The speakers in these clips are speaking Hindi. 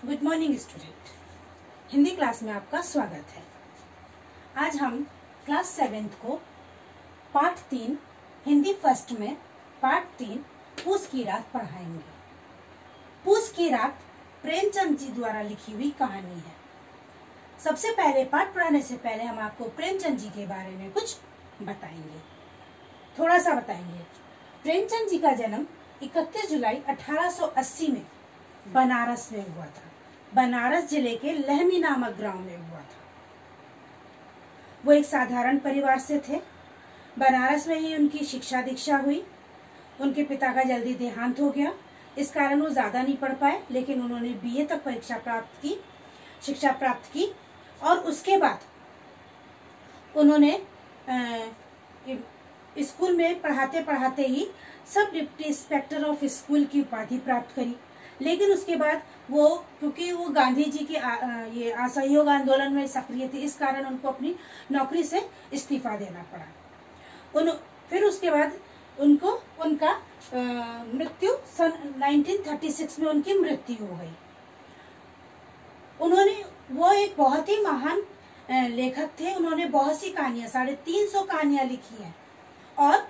Good morning student. Hindi class में आपका स्वागत है। आज हम क्लास 7th को पाठ 3 हिंदी फर्स्ट में पाठ 3 पूस की रात पढ़ाएंगे। पूस की रात प्रेमचंद जी द्वारा लिखी हुई कहानी है। सबसे पहले पाठ पढ़ाने से पहले हम आपको प्रेमचंद जी के बारे में कुछ बताएंगे, थोड़ा सा बताएंगे। प्रेमचंद जी का जन्म 31 जुलाई 1880 में बनारस में हुआ था। बनारस जिले के लहमी नामक गांव में हुआ था। वो एक साधारण परिवार से थे। बनारस में ही उनकी शिक्षा दीक्षा हुई। उनके पिता का जल्दी देहांत हो गया, इस कारण वो ज्यादा नहीं पढ़ पाए, लेकिन उन्होंने बीए तक शिक्षा प्राप्त की और उसके बाद उन्होंने स्कूल में पढ़ाते पढ़ाते ही सब डिप्टी इंस्पेक्टर ऑफ स्कूल की उपाधि प्राप्त करी। लेकिन उसके बाद वो, क्योंकि वो गांधी जी के ये असहयोग आंदोलन में सक्रिय थे, इस कारण उनको अपनी नौकरी से इस्तीफा देना पड़ा। फिर उसके बाद उनको उनका मृत्यु सन 1936 में उनकी मृत्यु हो गई। वो एक बहुत ही महान लेखक थे। उन्होंने बहुत सी कहानियां, 350 कहानियां लिखी हैं और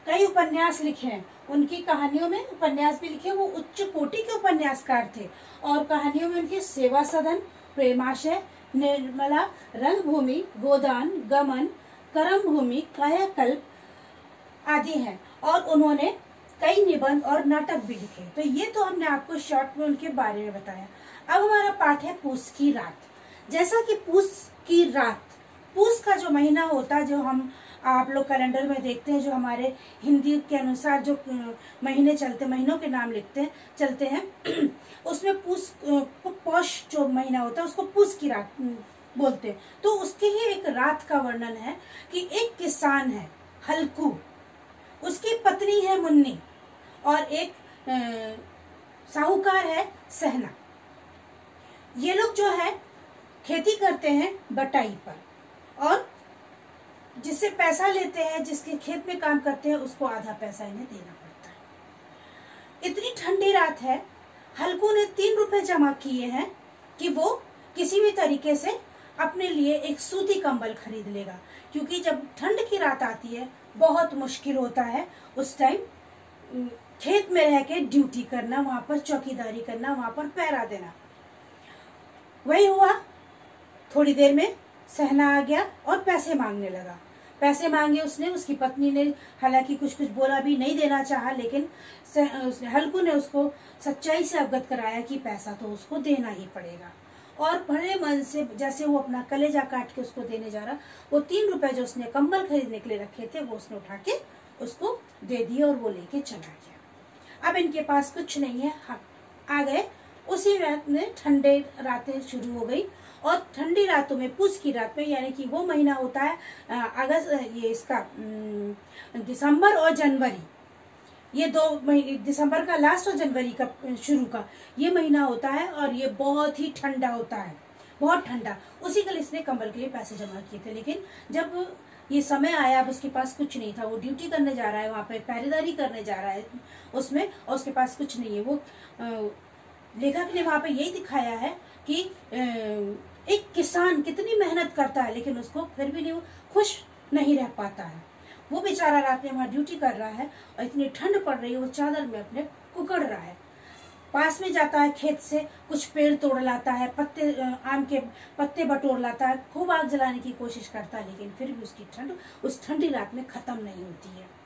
कई उपन्यास लिखे हैं। उनकी कहानियों में उपन्यास भी लिखे। वो उच्च कोटि के उपन्यासकार थे और कहानियों में उनकी सेवा सदन, प्रेमाशय, निर्मला, रंगभूमि, गोदान, गमन, करम भूमि, कायाकल्प आदि हैं और उन्होंने कई निबंध और नाटक भी लिखे। तो ये तो हमने आपको शॉर्ट में उनके बारे में बताया। अब हमारा पाठ है पूस की रात। जैसा कि पूस की रात, पूस का जो महीना होता है, जो हम आप लोग कैलेंडर में देखते हैं, जो हमारे हिंदी के अनुसार जो महीने चलते, महीनों के नाम चलते हैं, उसमें पौष जो महीना होता है उसको पूस की रात बोलते हैं। तो उसके ही एक रात का वर्णन है कि एक किसान है हल्कू, उसकी पत्नी है मुन्नी और एक साहूकार है सहना। ये लोग जो है खेती करते हैं बटाई पर और जिससे पैसा लेते हैं, जिसके खेत में काम करते हैं, उसको आधा पैसा इन्हें देना पड़ता है। इतनी ठंडी रात है, हल्कू ने 3 रुपए जमा किए हैं कि वो किसी भी तरीके से अपने लिए एक सूती कंबल खरीद लेगा, क्योंकि जब ठंड की रात आती है बहुत मुश्किल होता है उस टाइम खेत में रह के ड्यूटी करना, वहां पर चौकीदारी करना, वहां पर पहरा देना। वही हुआ। थोड़ी देर में सहना आ गया और पैसे मांगने लगा। पैसे मांगे उसने, उसकी पत्नी ने हालांकि कुछ बोला भी, नहीं देना चाहा, लेकिन हल्कू ने उसको सच्चाई से अवगत कराया कि पैसा तो उसको देना ही पड़ेगा। और बड़े मन से, जैसे वो अपना कलेजा काट के उसको देने जा रहा, वो 3 रुपए जो उसने कंबल खरीदने के लिए रखे थे वो उसने उठा के उसको दे दिए और वो लेके चला गया। अब इनके पास कुछ नहीं है, आ गए। उसी रात में ठंडे रातें शुरू हो गई और ठंडी रातों में, पूस की रात में, यानी कि वो महीना होता है दिसंबर और जनवरी, ये 2 महीने, दिसंबर का लास्ट और जनवरी का शुरू का ये महीना होता है और ये बहुत ही ठंडा होता है, बहुत ठंडा। उसी के लिए इसने कंबल के लिए पैसे जमा किए थे। लेकिन जब ये समय आया, अब उसके पास कुछ नहीं था, वो ड्यूटी करने जा रहा है, वहां पे पहरेदारी करने जा रहा है उसमें, और उसके पास कुछ नहीं है। वो लेखक ने वहां पे यही दिखाया है कि एक किसान कितनी मेहनत करता है, लेकिन उसको फिर भी नहीं, खुश नहीं रह पाता है। वो बेचारा रात में वहां ड्यूटी कर रहा है और इतनी ठंड पड़ रही है, वो चादर में अपने कुकड़ रहा है। पास में जाता है, खेत से कुछ पेड़ तोड़ लाता है, आम के पत्ते बटोर लाता है, खूब आग जलाने की कोशिश करता है, लेकिन फिर भी उसकी ठंड उस ठंडी रात में खत्म नहीं होती है।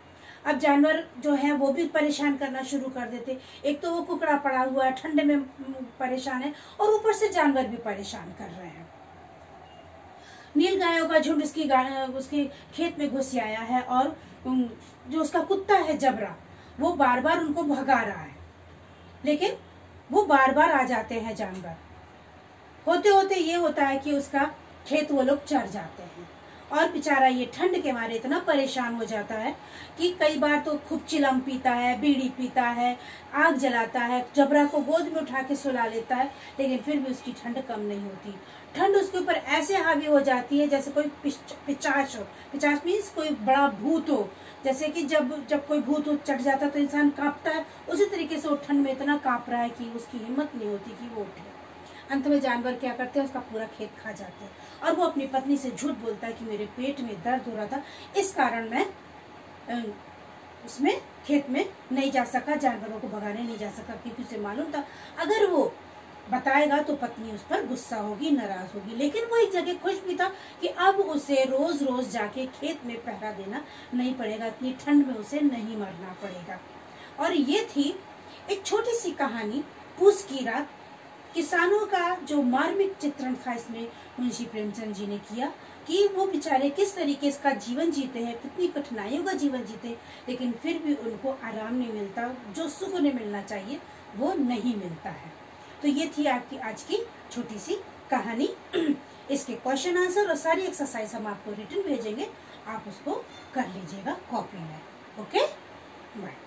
अब जानवर जो है वो भी परेशान करना शुरू कर देते। एक तो वो कुकड़ा पड़ा हुआ है, ठंड में परेशान है, और ऊपर से जानवर भी परेशान कर रहे हैं। नील गायों का झुंड उसके खेत में घुस आया है और जो उसका कुत्ता है जबरा, वो बार बार उनको भगा रहा है, लेकिन वो बार बार आ जाते हैं जानवर। होते होते ये होता है कि उसका खेत वो लोग चर जाते हैं और बेचारा ये ठंड के मारे इतना परेशान हो जाता है कि कई बार तो खूब चिलम पीता है, बीड़ी पीता है, आग जलाता है, जबरा को गोद में उठा के सुला लेता है, लेकिन फिर भी उसकी ठंड कम नहीं होती। ठंड उसके ऊपर ऐसे हावी हो जाती है जैसे कोई पिचाच हो। पिचाच मीन्स कोई बड़ा भूत हो, जैसे कि जब कोई भूत चढ़ जाता है तो इंसान कांपता है, उसी तरीके से वो ठंड में इतना कांप रहा है कि उसकी हिम्मत नहीं होती कि वो उठे। अंत में जानवर क्या करते हैं, उसका पूरा खेत खा जाते हैं और वो अपनी पत्नी से झूठ बोलता है कि मेरे पेट में दर्द हो रहा था, इस कारण मैं उसमें खेत में नहीं जा सका, जानवरों को भगाने नहीं जा सका, क्योंकि उसे मालूम था अगर वो बताएगा तो पत्नी उस पर गुस्सा होगी, नाराज होगी। लेकिन वो एक जगह खुश भी था कि अब उसे रोज रोज जाके खेत में पहरा देना नहीं पड़ेगा, इतनी ठंड में उसे नहीं मरना पड़ेगा। और ये थी एक छोटी सी कहानी पूस की रात। किसानों का जो मार्मिक चित्रण था इसमें मुंशी प्रेमचंद जी ने किया कि वो बेचारे किस तरीके का जीवन जीते हैं, कितनी कठिनाइयों का जीवन जीते हैं, लेकिन फिर भी उनको आराम नहीं मिलता, जो सुख उन्हें मिलना चाहिए वो नहीं मिलता है। तो ये थी आपकी आज की छोटी सी कहानी। इसके क्वेश्चन आंसर और सारी एक्सरसाइज हम आपको रिटन भेजेंगे, आप उसको कर लीजिएगा कॉपी में। Okay, bye.